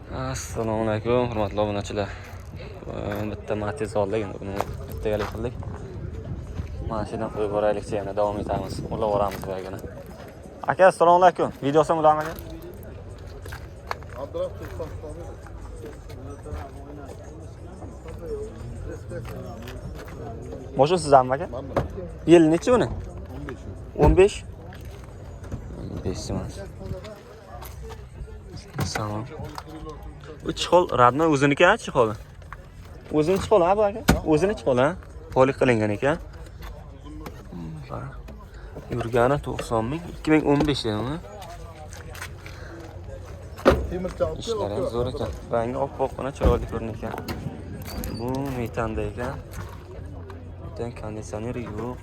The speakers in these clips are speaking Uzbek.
Assalomu alaykum, hurmatli obunachilar. Bitta Matiz oldik, endi buni bittagalik qildik. Mashinadan qo'yib boraylikcha, yana davom etamiz. Ular boramiz bagina. Aka, assalomu alaykum. Videosi bilan aka. Mo'shu sizami aka? Yil nechi buni? 15. 15 emas. Tamam. Bu chixol radmi o'ziniki, ha, chixol. O'zini chixol ha bu aka? O'zini chixol ha? Polik qilingan ekan. Yurgani 90 ming, 2015 dedimi? Ishlari ham zo'r ekan. Rangi oppoqqina chiroyli ko'rinar ekan. Bu metanda ekan. Metan konditsioner yo'q.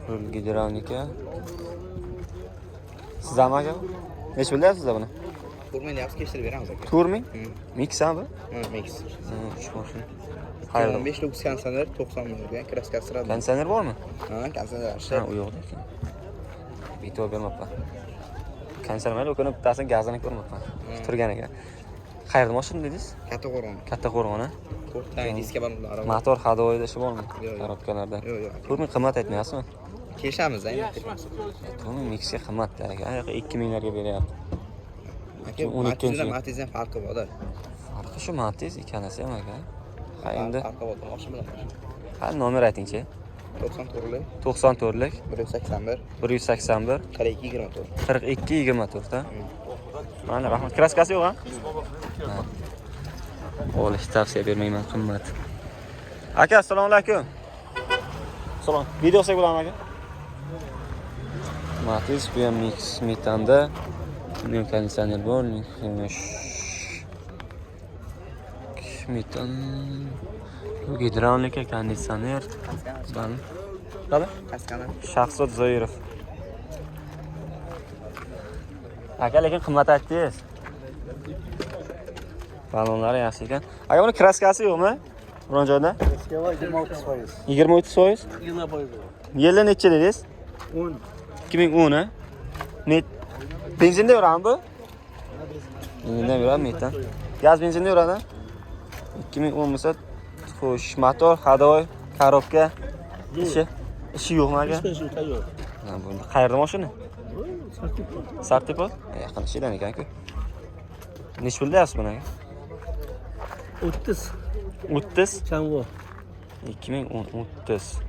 Rul gidravlika. Siz ham aka? Nech bilyapsizlar buni? Turmeni yaxshi kechirib beramiz aka. Turming? Mix ham bu? Mix. Uch mashina. 15 lux kondisioner 90 ming ekan, kraskasi siradi. Konditsioner bormi? Ha, kondisioner Ha, ishlaydi. u yo'qda ekan. Bitta bermabman. Konditsioner mayli, o'kini bittasini gazini ko'rmabman. Turgan ekan. Qayerda mashina dedingiz? Kattaqo'rg'on. Kattaqo'rg'on ha? To'rtta diska bor ular. Motor hadovoyda ishi bormi? Yo'q. Tarafkalarda. Yo'q. Turming qimmat aytmayapsizmi? Kelishamiz endi. Turming mixga qimmat aka. 2 minglarga beryapti. Aka, 12 Matizdan Matizdan farqi bor-da. Farqi shu Matiz ikkalasi ham aka. Ha endi. Farqi bor, mashina bilan mashina. Ha, nomer ayting-chi. 94lik 94lik 181 181 42 24. 42 24 ha. Mana rahmat. Kraskasi yo'q ha? Olish tavsiya bermayman, qimmat. Aka, assalomu alaykum. Salom. Video olsak bo'ladimi aka? Matiz bu ham mix metanda. Buni konditsioner bor, metan. Bu gidravlika konditsioner. Bani. Qani? Kaskani. Shahzod Zoirov. Aka, lekin qimmat aytdingiz. Balonlari yaxshi ekan. Aka, buni kraskasi yo'qmi? Biron joyda? Kraskava 26%. 23%? 20%. Yili necha dedingiz? 10. 2010 ha? Benzinda yuradi bu? Benzinda yuradi metan. Gaz benzinda yuradi? 2010 bo'lsa, xo'sh, motor, hadovoy, korobka ishi yo'qmi aka? Ishi tayyor. Ha, bu qayerda mashina? Sartipa. Sartipa? Yaqin ishidan ekan-ku. Nech bilyapsiz buni aka? 30. 30? Chanvo. 2010 30.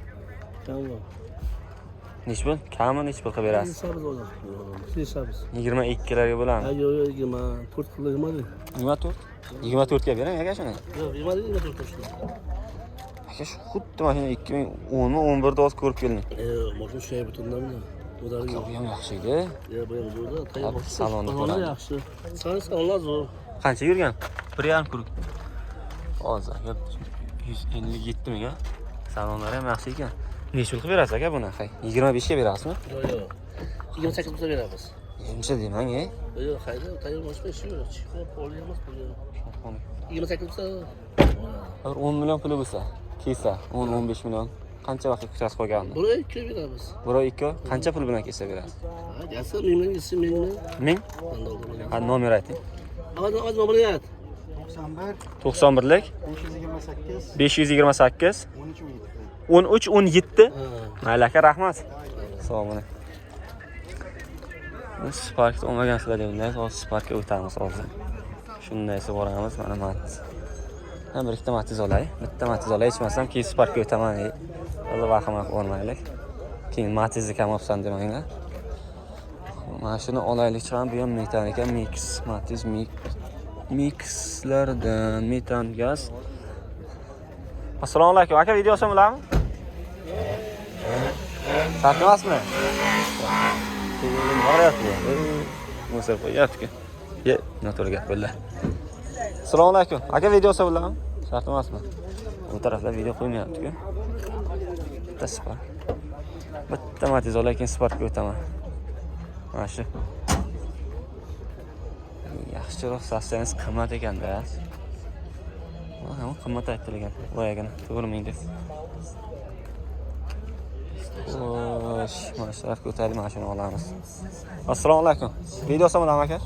Chanvo. Nech pul? Kami nech pul qilib berasiz? Hisobiz olar. Hisobiz. 22 larga bo'ladimi? Ha, yo'q, 24 pul yemadi. 24? 24 ga bering aka shuni. Yo'q, yemadi 24 pul. Aka shu xuddi mashina 2010 mi 11 da hozir ko'rib keldim. Mashina shu butundan o'dari yo'q. Bu ham yaxshi edi. Ya, bu ham zo'rda, tayyor. Salonni ko'radi. Yaxshi. Salonlar zo'r. Qancha yurgan? 1,5 kuruk. Hozir 157 ming ha. Salonlar ham yaxshi ekan. Nech pul qilib berasiz aka buni? 25 ga berasizmi? Yo'q. 28 pul beramiz. Uncha demang, Yo'q, hayda, tayyor mashina shu. Chiqib pol emas bu. 28 pul. 10 million puli bo'lsa, kelsa 10-15 million. Qancha vaqt kutasiz qolganini? Buni 2 beramiz. Buro 2, qancha pul bilan kelsa berasiz? Ha, gelsa mingdan gitsin mingdan. 1000? Ha, nomer ayting. Hadi nomerni ayt. 91lik 528 13 17. Mayli aka, rahmat. Sog' bo'ling. Biz Spark'da olmagansizlar deymiz. Hozir Spark'ga o'tamiz hozir. Shundaysa boramiz, mana Matiz. Men bir ikkita Matiz olay. Bitta Matiz olay, ichmasam keyin Spark'ga o'taman. Alloh vahima qilmaylik. Keyin Matizni kam olsam demanglar. Mana shuni olaylik chiqam, bu ham metan ekan, mix, Matiz mixlardan metan gaz. Assalomu alaykum. Aka, videosi bilanmi? Sart emasmi? Nima Musor qo'yapti-ku. Noto'g'ri gap bo'ldi. Assalomu alaykum. Aka, videosi bilanmi? Sart emasmi? Bu taraflar video qo'ymayapti-ku. Bitta Spark. Bitta Matiz olay, keyin Spark'ga o'taman. Mana shu. Yaxshiroq satsangiz qimmat ekan-da. Mana qimmat aytilgan. Boyagina 4 ming deb. Xo'sh, mana shu tarafga o'taylik, mana shuni olamiz. Assalomu alaykum. Videosi bilan aka?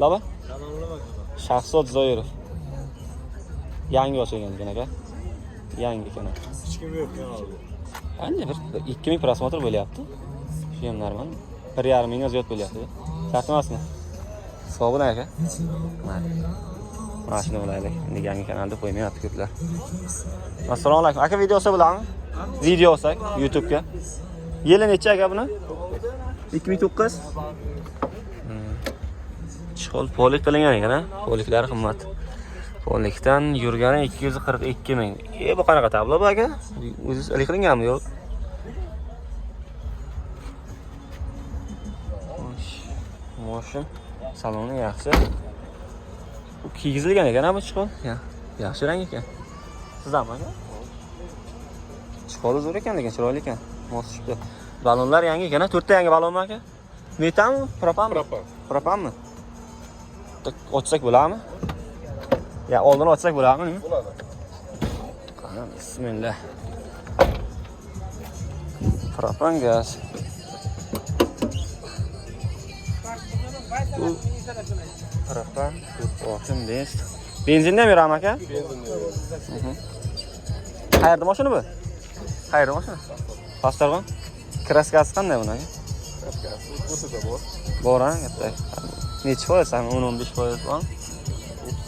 Laba? Shahzod Zoirov. Yangi ochilgan ekan aka. Yangi ekan. Hech kim yo'q kanalda. Qanday bir 2000 prosmotr bo'lyapti. Shu ham normal. 1,5 mingga ziyod bo'lyapti. Shartmasmi? Sog' bo'ling aka. Mana shuni bo'laylik. Endi yangi kanalda qo'ymayapti ko'plar. Assalomu alaykum. Aka video olsa bo'ladimi? Video olsak YouTube'ga. Yili necha aka buni? 2009. Chol polik qilingan ekan, ha? Poliklari qimmat. Polikdan yurgani 242 ming. Bu qanaqa tablo bu aka? O'zingiz ilk qilinganmi yo'q? Moshin saloni yaxshi. Bu kiyizilgan ekan, bu chiqol. Yaxshi rang ekan. Sizdanmi aka? Chiqoli zo'r ekan, lekin chiroyli ekan. Mos chiqdi. Balonlar yangi ekan, 4 ta yangi balonmi aka? Metanmi, propanmi? Propanmi? Ochsak bo'ladimi? Ya oldin ochsak bo'ladimi? Bo'ladi. Qani, bismillah. Propan gaz. Propan, boshim best. Benzinda mi ram aka? Benzinda. Qayerda mashina bu? Qayerda mashina? Pastarg'on. Kraskasi qanday buni aka? O'tida bor. Bor ha, katta. Necha foiz? 10-15% bor.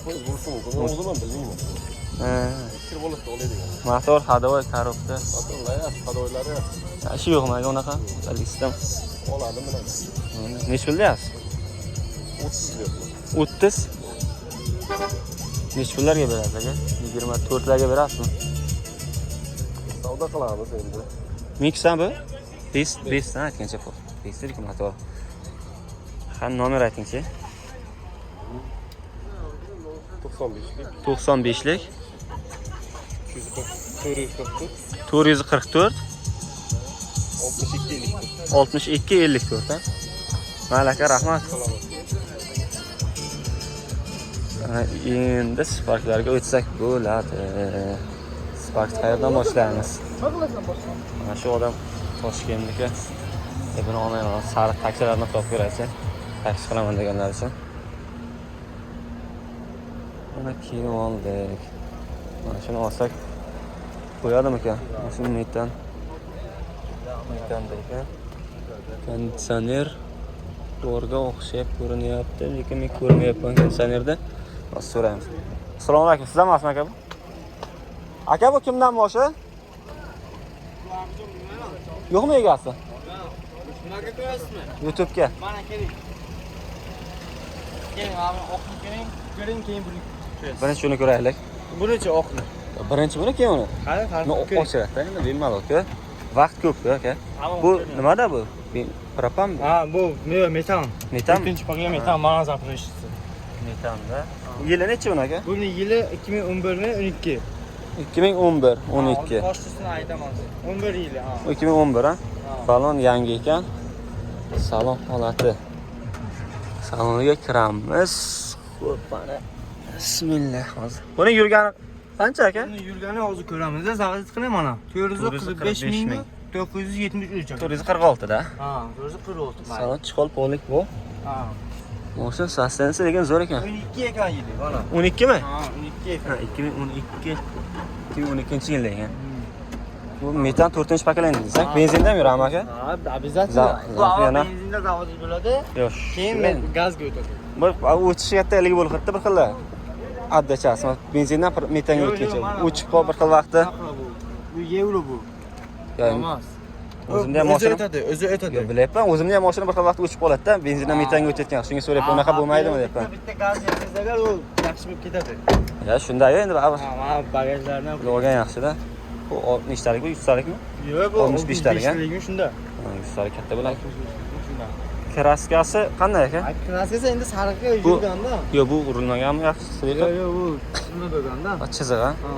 30% bo'lishi mumkin. O'zim ham bilmayman. Fikr bo'lib oladigan. Motor, hadovoy, korobka. Motorlar yaxshi, hadoylari yaxshi. Ishi yo'qmi aka unaqa? Sistem. Oladim bilan. Necha pul deyapsiz? 30 deyapman. 30. Necha pullarga berasiz aka? 24 larga berasizmi? Savdo qilamiz endi. Mixsan bu? 5 dan aytgancha pul. 5 lik motor. Qani nomer aytingchi? 95lik. 95lik 444 444 62 54 ha. Malaka rahmat. Endi Sparklarga o'tsak bo'ladi. Spark qayerdan boshlaymiz? Mana shu odam Toshkentniki. Buni olmayman. Sariq taksilarni topib beraychi. Taksi qilaman deganlar uchun. Mana keyin oldik. Mana shuni olsak qo'yadimi ekan? Mana shuni metan ekan. Konditsioner borga o'xshab ko'rinyapti, lekin men ko'rmayapman konditsionerda. Hozir so'raymiz. Assalomu alaykum. Sizdan emasmi aka bu? Aka bu kimdan boshi? Yo'qmi egasi? Nimaga ko'rasizmi? YouTube'ga. Mana keling. Keling, mana oqni keling. Keyin buni ko'rasiz. Birinchi shuni ko'raylik. Bunichi oqni. Birinchi buni keyin uni. Qani, Ochiradi, endi bemalol-ku. Vaqt ko'p-ku aka. Bu nimada bu? Propan. Ha, bu metan. Metan. Ikkinchi paket metan mana zaprashisi. Metanda. Yili necha buni aka? Buni yili 2011-12. 2011, 12. Boshqasini aytaman. 11 yili, ha. 2011 ha. Balon yangi ekan. Salon holati. Saloniga kiramiz. Xo'p, mana. Bismillah hozir. Buni yurgani qancha aka? Buni yurgani hozir ko'ramiz. Zavod qiling mana. 445 ming 973 446 da. Ha, 446 mayli. Salon chiqol polik bu. Ha. Mashina sostensi lekin zo'r ekan. 12 ekan yili, mana. 12 mi? Ha, 12 ekan. Ha, 2012. 2012-yil ekan. Bu metan 4-paketlangan desak, benzindan yurami aka? Ha, обязательно. Bu yana benzinda zavod bo'ladi. yo'q. Keyin men gazga o'tadi. Bir o'tishi kattalik bo'lib ketdi bir xilla. Addachasi benzindan metanga o'tgancha. O'chib qolib bir xil vaqtda. Bu yevro bu. Emas. O'zimda ham mashina o'zi o'tadi. Yo'q, bilyapman. O'zimda ham mashina bir xil vaqtda o'chib qoladi-da, benzindan metanga o'tayotgan. Shunga so'rayapman, unaqa bo'lmaydimi deyapman. Bitta gaz yetsalar, u yaxshi bo'lib ketadi. Ya, shunday endi Ha, mana bagajlarni olgan yaxshi-da. Bu nechtalik bu? 100 talikmi? Yo'q, bu 65 talik, ha? 65 shunda. 100 talik katta bo'ladi. Shunda. Kraskasi qanday aka? Kraskasi endi sariqqa yurganda. Yo'q, bu urilmaganmi yaxshi? Yo'q, bu shunda bo'lganda. Chiziq, ha? Ha.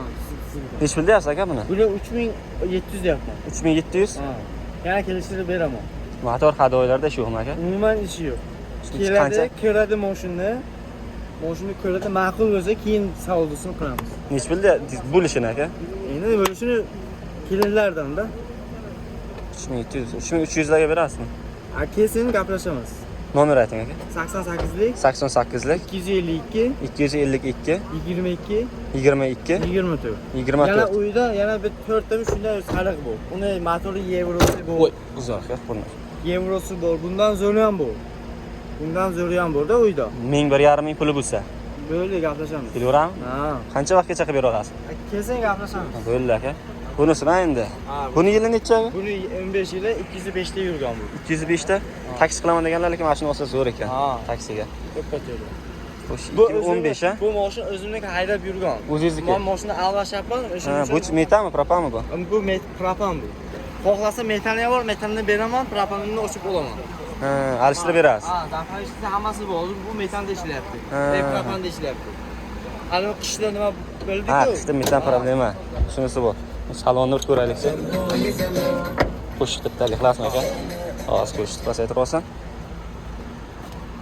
Nech pul deyapsiz aka buni? Buni 3700 deyapman. 3700. Ha. Yana kelishtirib beraman. Motor hadoylarda ish yo'qmi aka? Umuman ishi yo'q. Keladi, ko'radi mashina. Mashina ko'radi, ma'qul bo'lsa keyin savdosini qilamiz. Nech pul bo'lishini aka? Endi bo'lishini kelinlardan-da. 3700, 3300 larga berasizmi? Kesin gaplashamiz. Nomer ayting aka. 88lik 88lik 252 252 22 22 24. 24. Yana uyda yana bir 4 ta shunday sariq bu. Uni motori yevrosi bu. Voy, uzoq bunlar. Yevrosi bor. Bundan zo'ri ham bu. Bundan zo'ri ham bor-da uyda. 1,5 ming puli bo'lsa. Bo'ldi gaplashamiz. Kelaverammi? Ha. Qancha vaqtgacha qilib bera olasiz? Kelsang gaplashamiz. Bo'ldi aka. Bunisini endi. Ha. Buni yili necha? Buni 15 yili 205 ta yurgan bu. 205 ta. Taksi qilaman deganlar, lekin mashina olsa zo'r ekan. Ha. Taksiga. Ko'ppat yurdi. Xo'sh, Bu 2015 a? Bu mashina o'zimniki haydab yurgan. O'zingizniki? Men mashina almashyapman, o'sha. Bu metanmi, propanmi bu? Bu propan bu. Xohlasa metani ham bor, metanni beraman, propanini o'chib olaman. Ha, alishtirib berasiz. Ha, zapravishda hammasi bor. Hozir bu metanda ishlayapti. Propanda ishlayapti. Hali qishda nima bo'ldi-ku? Ha, qishda metan problema. Shunisi bu. Salonni bir ko'raylik-chi. Qo'shib bittalik qilasizmi aka? Hozir qo'shib pasaytirib olsan.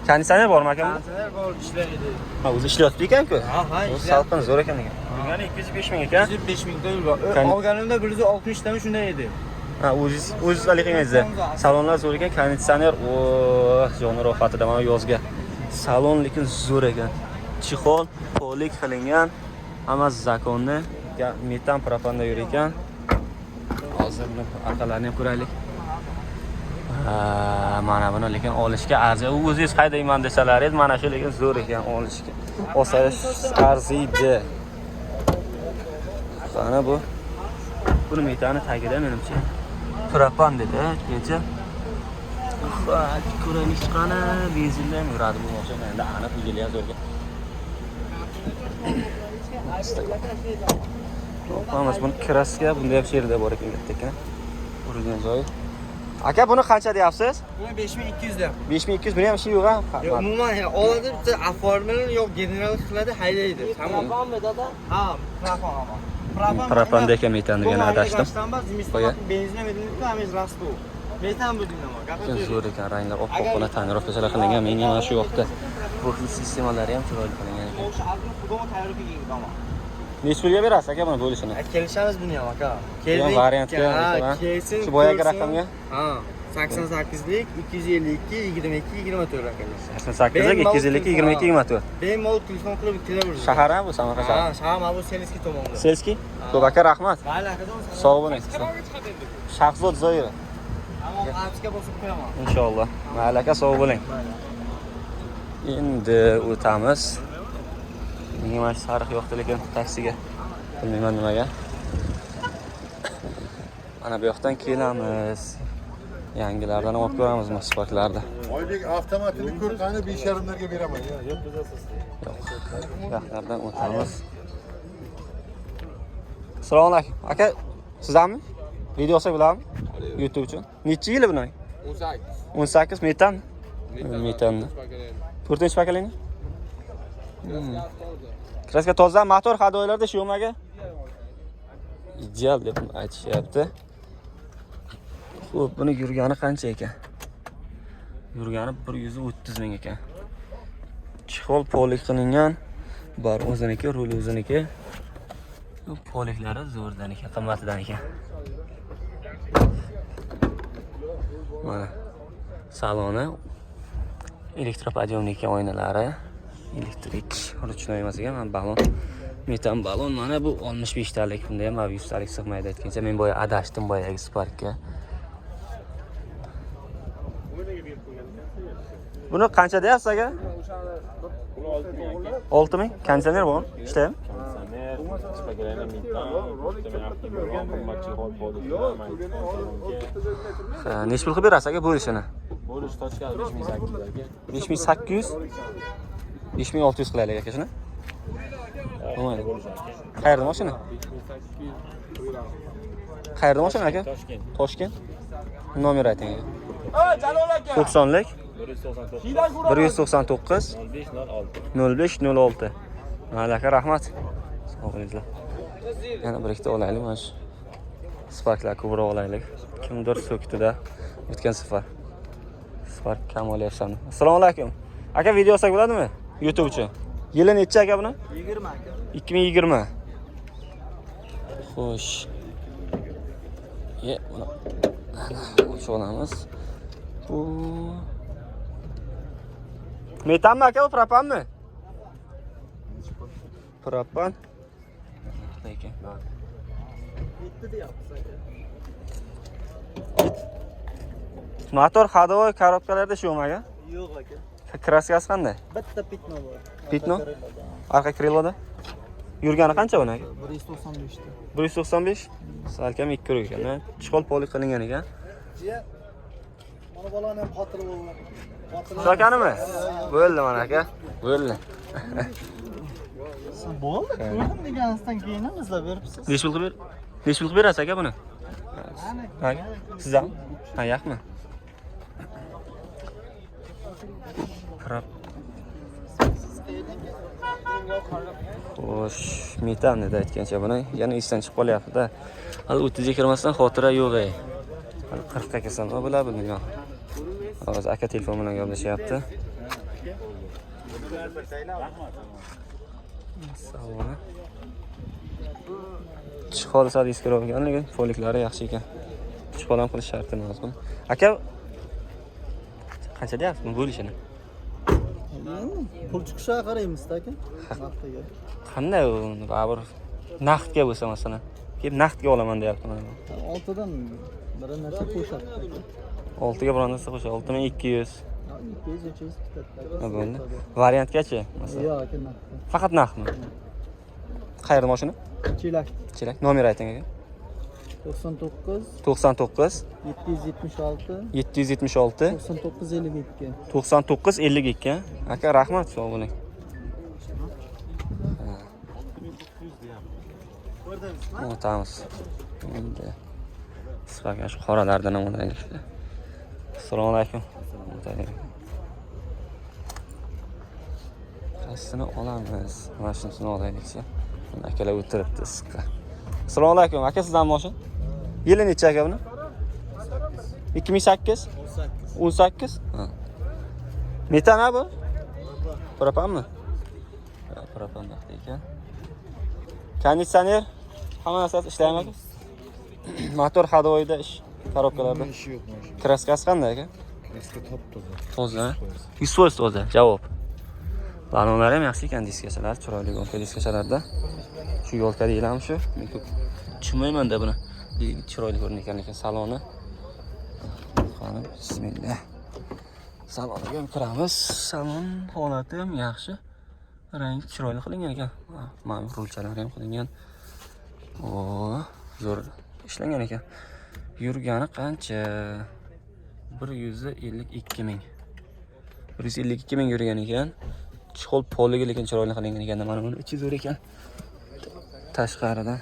Konditsioner bormi aka? Konditsioner bor, ishlaydi. Ha, o'zi ishlayapti ekan-ku. Ha, Salqin zo'r ekan ekan. Yurgani 205 ming ekan. 205 ming yurgan. Olganimda 160 tami shunday edi. Ha, o'zingiz qilganingizda. Salonlar zo'r ekan, konditsioner, o, joni rohatida mana yozga. Salon lekin zo'r ekan. Chixol, polik qilingan, hamma zakonni, metan propanda yur ekan. Hozir buni orqalarini ham ko'raylik. Mana buni lekin olishga arziydi. O'zingiz haydayman desalaringiz, mana shu lekin zo'r ekan olishga. Olsangiz arziydi. Mana bu. Buni metani tagida menimcha propan dedi, kecha. Ko'ramiz chiqqani, benzinda ham yuradi bu mashina. Endi aniq yili ham zo'rga. Qo'yamiz buni kraska, bunda ham sherda bor ekan bitta ekan. Urgan joyi. Aka, buni qancha deyapsiz? Buni 5200 da. 5200 buni ham ishi yo'q-a? Yo'q, umuman oladi, bitta oformini yo'q general qiladi, haydaydi. Tamom. Propanmi dada? Ha, propan. Propanda ekan metanni yana adashdim. Qo'ya. Benzin medinlikda hamiz rastu. Metan bu dinamo. Lekin zo'r ekan, ranglar oppoqona tonirovkachalar qilingan. Menga mana shu yoqda ruhiy sistemalari ham chiroyli qilingan ekan. O'sha albatta xudo tayyorligi yig'dama. Necha pulga berasiz aka buni bo'lishini? Kelishamiz buni ham aka. Keling variantga aytaman. Shu boyagi raqamga? Ha, 88lik 252 22 24 raqamga. 88lik 252 22 24. Bemalol telefon qilib kelaverasiz. Shahar ham bu Samarqand shahar. Ha, shahar mana bu Selski tomonda. Selski? Ko'p aka, rahmat. Mayli akajon. Sog' bo'ling. Shahzod Zoir. Ammo apga bosib qo'yaman. Inshaalloh. Mayli aka, sog' bo'ling. Endi o'tamiz. Menga mana shu sariq yoqdi lekin taksiga. Bilmayman nimaga. Mana bu yoqdan kelamiz. Yangilardan olib ko'ramiz Sparklarda. Oylik avtomatini ko'rgani 5,5 larga beraman. Yo'q, bizasiz. Yo'q. Yoqlardan o'tamiz. Assalomu alaykum. Aka, sizlarmi? Video olsak bo'ladimi? YouTube uchun. Necha yili buni? 18. 18 metan. Metanni. 4-chi pakalini? Kraska toza, motor hadoylarda shu yo'qmi aka? Ideal deb aytishyapti. Xo'p, buni yurgani qancha ekan? Yurgani 130 ming ekan. Chixol polik qilingan. Bor o'ziniki, rul o'ziniki. Poliklari zo'rdan ekan, qimmatidan ekan. Mana saloni elektropodiyomnik oynalari, elektrik ruchnoy emas ekan, mana balon, metan balon. Mana bu 65 talik, bunda ham 100 talik sig'maydi aytgancha. Men boya adashdim boyagi Sparkka. Buni qancha deyapsiz aka? 6 ming. Konditsioner bormi? Ishlayapti? Necha pul qilib berasiz aka bo'lishini? Bo'lish tochkasi 5800 aka. 5800 5600 qilaylik aka shuni. Bo'lmaydi. Qayerda mashina? 5800. Qayerda mashina aka? Toshkent. Toshkent. Nomer ayting aka. 90lik 199 0506. Mayli aka, rahmat. Sog' bo'linglar. Yana bir ikkita olaylik mana shu. Sparklar ko'proq olaylik. Kimdir so'kdida o'tgan safar. Spark kam olyapsan. Assalomu alaykum. Aka, video olsak bo'ladimi? YouTube uchun. Yili necha aka buni? 20 aka. 2020. Xo'sh. Buni ochib olamiz. Bu Metanmi aka, bu propanmi? Propan. Lekin. Bitti deyapmiz aka. Motor ходовой korobkalarda ishlaymi aka? Yo'q aka. Kraskasi qanday? Bitta pitno bor. Pitno? Arqa kriloda. Yurgani qancha buni aka? 195 ta. 195. Salkam 2 kg ekan. Chiqol poli qilingan ekan. Jiya mana bolani ham xotiri bo'ldi. Shokanimi? Bo'ldi mana aka. Bo'ldi. Bo'ldi. Ko'rdim deganingizdan keyin ham izlab beribsiz. Necha pul qilib ber? Necha pul qilib berasiz aka buni? Ha, siz ham? Ha, yo'qmi? Prap. Xo'sh, metan dedi aytgancha buni. Yana esdan chiqib qolyapti-da. Hali 30 ga kirmasdan xotira yo'q ey. Hali 40 ga kirsam nima bo'ladi bilmayman. Hozir aka telefon bilan gaplashyapti. Saloni. Chiqol sadiski bo'lganligi, foliklari yaxshi ekan. Chiqol ham qilish shart emas buni. Aka qancha deyapsiz buni bo'lishini? Pul chiqishiga qaraymiz-da aka. Naqdga. Qanday uni baribir naqdga bo'lsa masalan, kelib naqdga olaman deyapti mana. 6 dan bir narsa qo'shadi. 6 ga bir narsa qo'shadi. 6200. 200 Ha bo'ldi. Variantgachi masalan. Yo'q aka naqd. Faqat naqdmi? Qayerda mashina? Chelak. Chelak. Nomer ayting aka. 99 99 776 776 9952. 9952. Aka rahmat sog' bo'ling. O'tamiz. Endi sizlarga shu qoralardan ham olaylik. Assalomu alaykum. Qaysini olamiz? Mana shunisini olaylik-chi. Akalar o'tiribdi siqqa. Assalomu alaykum. Aka sizdan moshin? Yili necha aka buni? 2008? 18. Ha. Metana bu? Propanmi? Ha, propan ekan. Konditsioner hamma narsasi ishlaymi aka? Motor ходовойda ish, korobkalarda. Ishi yo'q mashina. Kraskasi qanday aka? Kraska top-toza. Toza. 100% toza. Javob. Balonlar ham yaxshi ekan, diskachalar, chiroyli bo'lgan diskachalarda. Shu yo'lka deyilami shu? Men ko'p tushunmayman-da buni. Chiroyli ko'rinar ekan saloni. Qani, bismillah. Salonga ham kiramiz. Salon holati ham yaxshi. Rangi chiroyli qilingan ekan. Mana rulchalar ham qilingan. Zo'r ishlangan ekan. Yurgani qancha? 152 ming. 152 ming yurgan ekan. Chiqol poliga lekin chiroyli qilingan ekan. Mana buni ichi zo'r ekan. Tashqaridan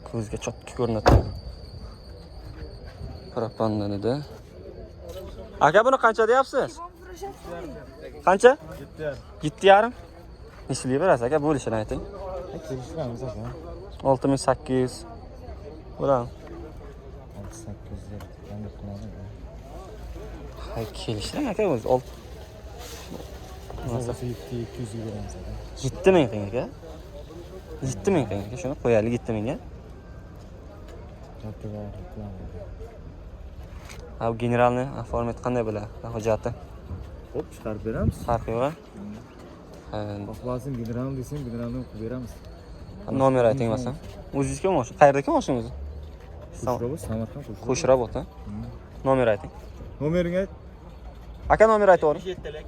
ko'zga chotki ko'rinadi. Propandan edi. Aka buni qancha deyapsiz? Qancha? 7,5. Nechli berasiz aka? Bo'lishini ayting. Kelishamiz aka. 6800. Bo'lam. 6800 deb qanday qiladi? Hay kelishlang aka o'zi. Masalan 200 ga beramiz aka. 7000 qing aka. 7000 qing aka. Shuni qo'yaylik 7000 ga. Ha, generalni format qanday bo'ladi? Hujjati. Xo'p, chiqarib beramiz. Farqi yo'q. Xohlasin general desang, generalni o'qib beramiz. Nomer ayting masalan. O'zingizga mashina. Qayerdagi mashina o'zi? Qo'shrobot, Samarqand Qo'shrobot. Qo'shrobot, ha? Nomer ayting. Nomeringiz ayt. Aka nomer aytavering.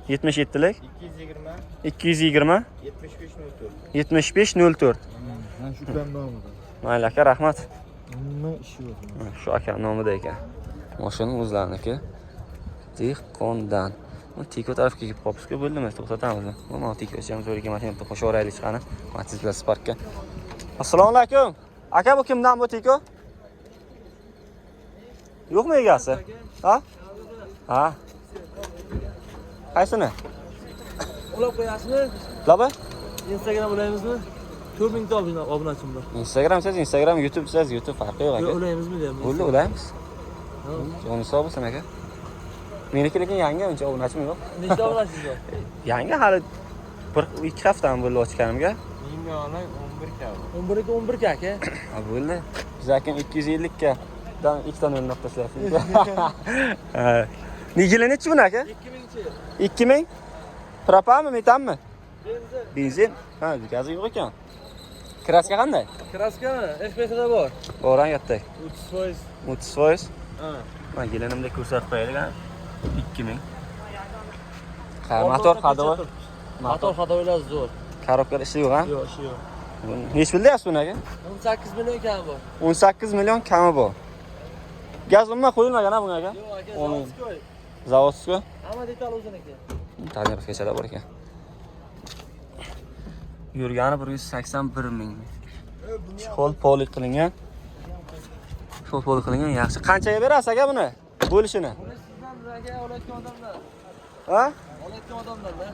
77lik 220 7504. Mana shu bilan nomida. Mayli aka, rahmat. Nima ishi yo'q. Shu aka nomida ekan. Mashina o'zlariniki. Dehqondan. Mana Tiko tarafga kelib qolibsiz-ku, bo'ldimi? To'xtatamiz. Mana Tiko ham zo'r ekan, mashina bitta qo'shib oraylik chiqani. Matiz bilan Sparkka. Assalomu alaykum. Aka bu kimdan bu Tiko? Yo'qmi egasi? Ha? Ha. Qaysini? Ulab qo'yasizmi? Laba? Instagram ulaymizmi? 4000 ta obunachim bor. Instagram siz Instagram, YouTube siz YouTube farqi yo'q aka. Ulaymizmi deyapman. Bo'ldi, ulaymiz. Joni sog' bo'lsin aka. Meniki lekin yangi uncha obunachim yo'q. Nechta obunachingiz bor? Yangi hali 1-2 haftadan bo'ldi ochganimga. Menga onang 11 ka. 11 ga 11 ka aka. Ha bo'ldi. Biz akam 250 ga dan 2 ta o'rnab tashlayapsiz. Ha. Yili nechi buni aka? 2000 chi. 2000? Propanmi, metanmi? Benzin. Ha, gazi yo'q ekan. Kraska qanday? Kraskami? Ekspresida bor. Bo'ran katta. 30%. 30%. Ha. Mana gelinimda ko'rsatib qo'yaylik ha. 2000. Ha, motor hadovoy. Motor hadovoylar zo'r. Korobkada ishi yo'q ha? Yo'q, ishi yo'q. Nech bilyapsiz buni aka? 18 million kami bor. 18 million kami bor. Gaz umuman qo'yilmagan ha bunga aka? Yo'q aka, Onu- zavodskoy. Zavodskoy. Hamma detal o'ziniki. Tonirovkachada bor ekan. Yurgani 181 ming. Chexol poli qilingan. Chexol poli qilingan yaxshi. Qanchaga berasiz aka buni? Bo'lishini. Buni sizdan aka olayotgan odamlar. Ha? Olayotgan odamlar-da.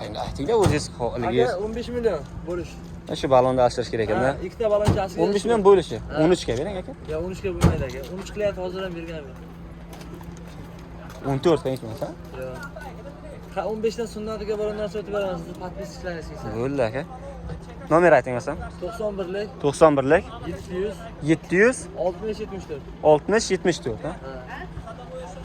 Endi ayting-da o'zingiz xohligingiz. Aka 15 million bo'lish. Shu balonni alshtirish kerak ekanda. Ikkita balonchasi. 15 million bo'lishi. 13 ga bering aka. Ya 13 ga bo'lmaydi aka. 13 qilyapti hozir ham berganman. 14 ga yetmas ha? Yo'q. 15 dan sunnatiga balonlar sotib beramiz. Siz podpischiklaringizga. Bo'ldi aka. Nomer ayting masam. 91lik 91lik 700 700 60 74. 60 74 ha. Ha.